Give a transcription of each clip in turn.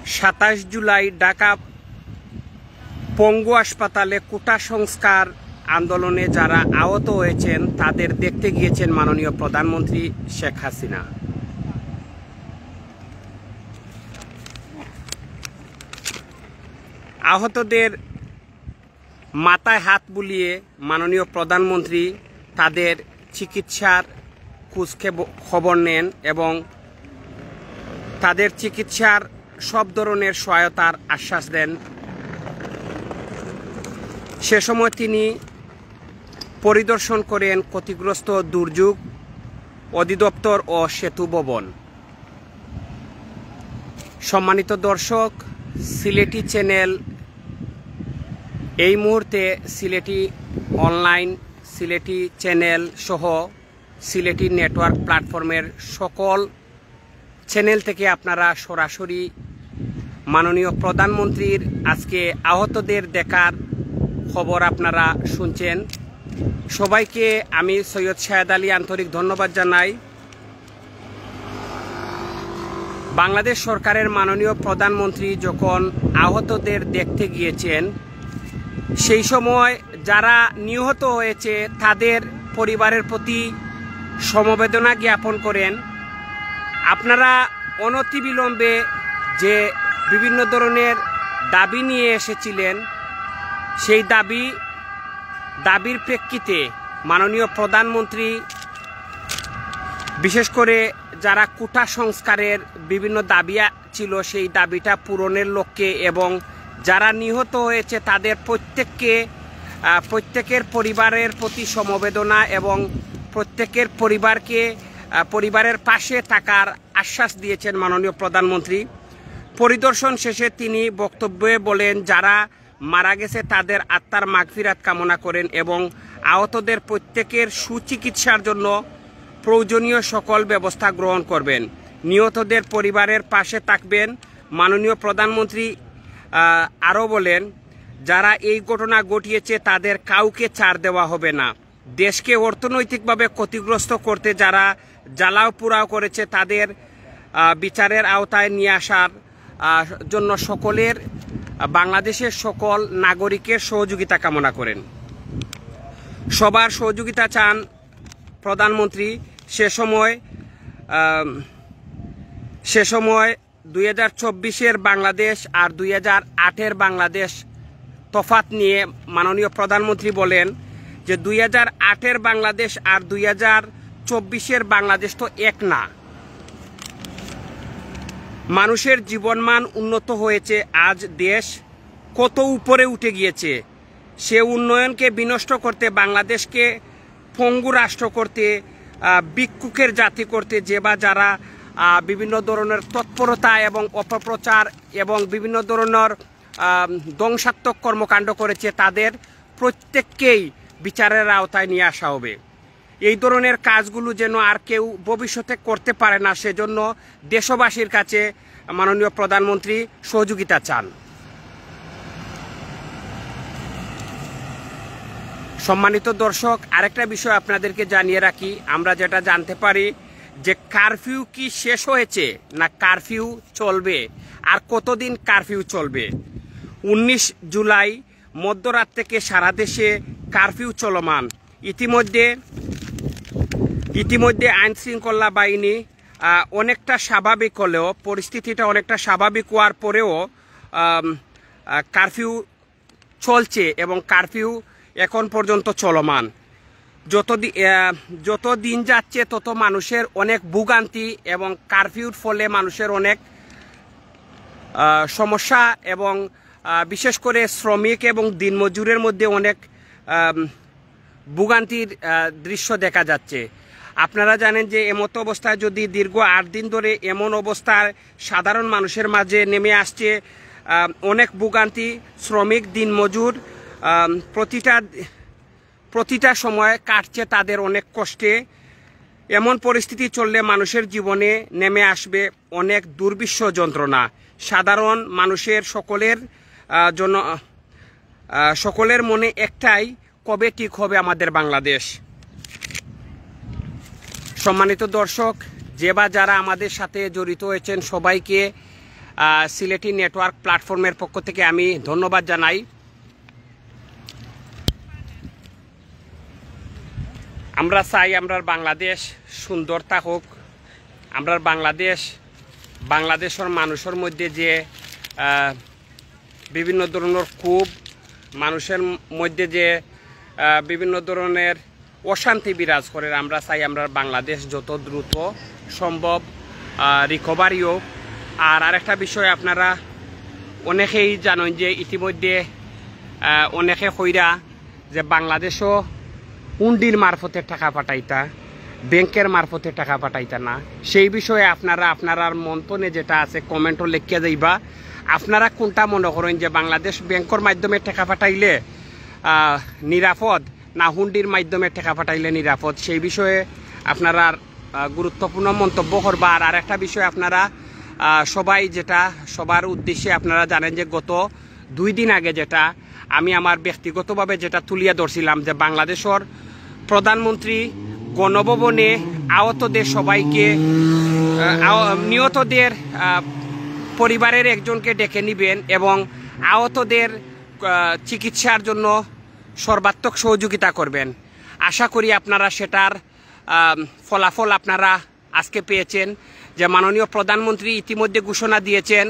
27 জুলাই ঢাকা পঙ্গু হাসপাতালে কোটা সংস্কার আন্দোলনে যারা আহত হয়েছেন তাদের দেখতে গিয়েছেন মাননীয় প্রধানমন্ত্রী শেখ হাসিনা। আহতদের মাথায় হাত বুলিয়ে মাননীয় প্রধানমন্ত্রী তাদের চিকিৎসার খোঁজ খবর নেন এবং তাদের চিকিৎসার সব ধরনের সহায়তার আশ্বাস দেন। সে সময় তিনি পরিদর্শন করেন ক্ষতিগ্রস্ত দুর্যোগ অধিদপ্তর ও সেতু ভবন। সম্মানিত দর্শক, সিলেটি চ্যানেল এই মুহূর্তে সিলেটি অনলাইন, সিলেটি চ্যানেল সহ সিলেটি নেটওয়ার্ক প্ল্যাটফর্মের সকল চ্যানেল থেকে আপনারা সরাসরি মাননীয় প্রধানমন্ত্রীর আজকে আহতদের দেখার খবর আপনারা শুনছেন। সবাইকে আমি সৈয়দ শাহেদ আলী আন্তরিক ধন্যবাদ জানাই। বাংলাদেশ সরকারের মাননীয় প্রধানমন্ত্রী যখন আহতদের দেখতে গিয়েছেন, সেই সময় যারা নিহত হয়েছে তাদের পরিবারের প্রতি সমবেদনা জ্ঞাপন করেন। আপনারা অনতিবিলম্বে যে বিভিন্ন ধরনের দাবি নিয়ে এসেছিলেন, সেই দাবির প্রেক্ষিতে মাননীয় প্রধানমন্ত্রী বিশেষ করে যারা কোটা সংস্কারের বিভিন্ন দাবি ছিল সেই দাবিটা পূরণের লক্ষ্যে এবং যারা নিহত হয়েছে তাদের প্রত্যেকের পরিবারের প্রতি সমবেদনা এবং প্রত্যেকের পরিবারের পাশে থাকার আশ্বাস দিয়েছেন মাননীয় প্রধানমন্ত্রী। পরিদর্শন শেষে তিনি বক্তব্যে বলেন, যারা মারা গেছে তাদের আত্মার মাগফিরাত কামনা করেন এবং আহতদের প্রত্যেকের সুচিকিৎসার জন্য প্রয়োজনীয় সকল ব্যবস্থা গ্রহণ করবেন। নিহতদের পরিবারের পাশে থাকবেন। মাননীয় প্রধানমন্ত্রী আরও বলেন, যারা এই ঘটনা ঘটিয়েছে তাদের কাউকে ছাড় দেওয়া হবে না। দেশকে অর্থনৈতিকভাবে ক্ষতিগ্রস্ত করতে যারা জ্বালাও পোড়াও করেছে তাদের বিচারের আওতায় নিয়ে আসার জন্য বাংলাদেশের সকল নাগরিকের সহযোগিতা কামনা করেন। সবার সহযোগিতা চান প্রধানমন্ত্রী। সে সময় 2024-এর বাংলাদেশ আর 2008-এর বাংলাদেশ তফাৎ নিয়ে মাননীয় প্রধানমন্ত্রী বলেন যে 2008-এর বাংলাদেশ আর 2024-এর বাংলাদেশ তো এক না। মানুষের জীবনমান উন্নত হয়েছে, আজ দেশ কত উপরে উঠে গিয়েছে। সে উন্নয়নকে বিনষ্ট করতে, বাংলাদেশকে পঙ্গু রাষ্ট্র করতে, ভিক্ষুকের জাতি করতে যারা বিভিন্ন ধরনের তৎপরতা এবং অপপ্রচার এবং বিভিন্ন ধরনের ধ্বংসাত্মক কর্মকাণ্ড করেছে, তাদের প্রত্যেককেই বিচারের আওতায় নিয়ে আসা হবে। এই ধরনের কাজগুলো যেন আর কেউ ভবিষ্যতে করতে পারে না, সেজন্য দেশবাসীর কাছে মাননীয় প্রধানমন্ত্রী সহযোগিতা চান। সম্মানিত দর্শক, আরেকটা বিষয় আপনাদেরকে জানিয়ে রাখি, আমরা যেটা জানতে পারি যে কারফিউ কি শেষ হয়েছে না কারফিউ চলবে, আর কতদিন কারফিউ চলবে। 19 জুলাই মধ্যরাত থেকে সারা দেশে কারফিউ চলমান। ইতিমধ্যে আইন শৃঙ্খলা বাহিনী অনেকটা স্বাভাবিক হলেও, পরিস্থিতিটা অনেকটা স্বাভাবিক হওয়ার পরেও কারফিউ চলছে এবং কারফিউ এখন পর্যন্ত চলমান। যত দিন যাচ্ছে তত মানুষের অনেক ভোগান্তি এবং কারফিউর ফলে মানুষের অনেক সমস্যা এবং বিশেষ করে শ্রমিক এবং দিনমজুরের মধ্যে অনেক ভোগান্তির দৃশ্য দেখা যাচ্ছে। আপনারা জানেন যে এমতো অবস্থায় যদি দীর্ঘ 8 দিন ধরে এমন অবস্থায় সাধারণ মানুষের মাঝে নেমে আসছে অনেক ভোগান্তি, শ্রমিক দিনমজুর প্রতিটা সময় কাটছে তাদের অনেক কষ্টে। এমন পরিস্থিতি চললে মানুষের জীবনে নেমে আসবে অনেক দুর্বিষহ যন্ত্রণা। সাধারণ মানুষের সকলের মনে একটাই, কবে ঠিক হবে আমাদের বাংলাদেশ। সম্মানিত দর্শক, যারা আমাদের সাথে জড়িত হয়েছেন সবাইকে সিলেটি নেটওয়ার্ক প্ল্যাটফর্মের পক্ষ থেকে আমি ধন্যবাদ জানাই। আমরা চাই আমরা বাংলাদেশ সুন্দর থাকুক, আমরা বাংলাদেশের মানুষের মধ্যে যে বিভিন্ন ধরনের ক্ষোভ, মানুষের মধ্যে যে বিভিন্ন ধরনের অশান্তি বিরাজ করে, আমরা চাই আমরা বাংলাদেশ যত দ্রুত সম্ভব রিকভারি হোক। আর আরেকটা বিষয়, আপনারা অনেকেই জানেন যে ইতিমধ্যে অনেকে কইরা যে বাংলাদেশও হুন্ডির মারফতে টাকা পাঠাইতা, ব্যাংকের মারফতে টাকা পাঠাইতা না। সেই বিষয়ে আপনারা মন্তনে যেটা আছে কমেন্টও লিখে যাইবা। আপনারা কোনটা মনে করেন যে বাংলাদেশ ব্যাংকের মাধ্যমে টাকা পাঠাইলে নিরাপদ, না হুন্ডির মাধ্যমে টাকা পাঠাইলে নিরাপদ? সেই বিষয়ে আপনারা গুরুত্বপূর্ণ মন্তব্য করবা। আর একটা বিষয়, আপনারা সবাই যেটা সবার উদ্দেশ্যে আপনারা জানেন যে গত 2 দিন আগে যেটা আমি আমার ব্যক্তিগতভাবে যেটা তুলিয়া ধরছিলাম যে বাংলাদেশের প্রধানমন্ত্রী গণভবনে আহতদের সবাইকে, নিহতদের পরিবারের একজনকে ডেকে নিবেন এবং আহতদের চিকিৎসার জন্য সর্বাত্মক সহযোগিতা করবেন। আশা করি আপনারা সেটার ফলাফল আপনারা আজকে পেয়েছেন যে মাননীয় প্রধানমন্ত্রী ইতিমধ্যে ঘোষণা দিয়েছেন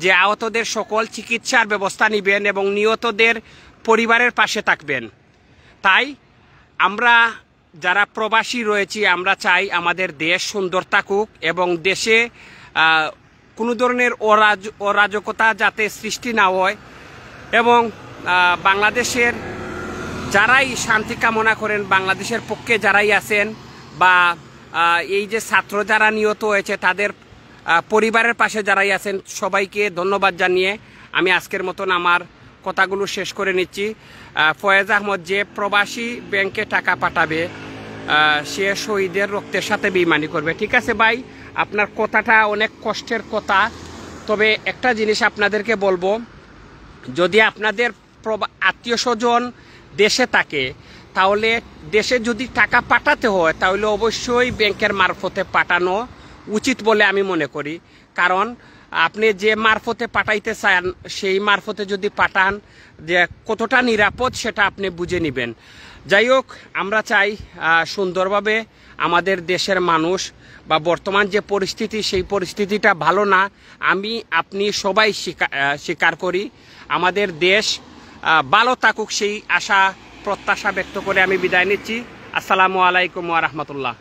যে আহতদের সকল চিকিৎসার ব্যবস্থা নেবেন এবং নিহতদের পরিবারের পাশে থাকবেন। তাই আমরা যারা প্রবাসী রয়েছি, আমরা চাই আমাদের দেশ সুন্দর থাকুক এবং দেশে কোনো ধরনের অরাজকতা যাতে সৃষ্টি না হয় এবং বাংলাদেশের যারাই শান্তি কামনা করেন, বাংলাদেশের পক্ষে যারাই আছেন বা এই যে ছাত্র যারা নিহত হয়েছে তাদের পরিবারের পাশে যারাই আছেন, সবাইকে ধন্যবাদ জানিয়ে আমি আজকের মতন আমার কথাগুলো শেষ করে নিচ্ছি। ফয়েজ আহমদ যে প্রবাসী ব্যাংকে টাকা পাঠাবে সে শহীদের রক্তের সাথে বেইমানি করবে। ঠিক আছে ভাই, আপনার কথাটা অনেক কষ্টের কথা, তবে একটা জিনিস আপনাদেরকে বলবো, যদি আপনাদের আত্মীয় স্বজন দেশে থাকে তাহলে দেশে যদি টাকা পাঠাতে হয় তাহলে অবশ্যই ব্যাংকের মারফতে পাঠানো উচিত বলে আমি মনে করি। কারণ আপনি যে মারফতে পাঠাইতে চান সেই মারফতে যদি পাঠান যে কতটা নিরাপদ সেটা আপনি বুঝে নেবেন। যাই হোক, আমরা চাই সুন্দরভাবে আমাদের দেশের মানুষ বা বর্তমান যে পরিস্থিতি সেই পরিস্থিতিটা ভালো না, আপনি সবাই স্বীকার করি। আমাদের দেশ ভালো থাকুক সেই আশা প্রত্যাশা ব্যক্ত করে আমি বিদায় নিচ্ছি। আসসালামু আলাইকুম ওয়া রাহমাতুল্লাহ।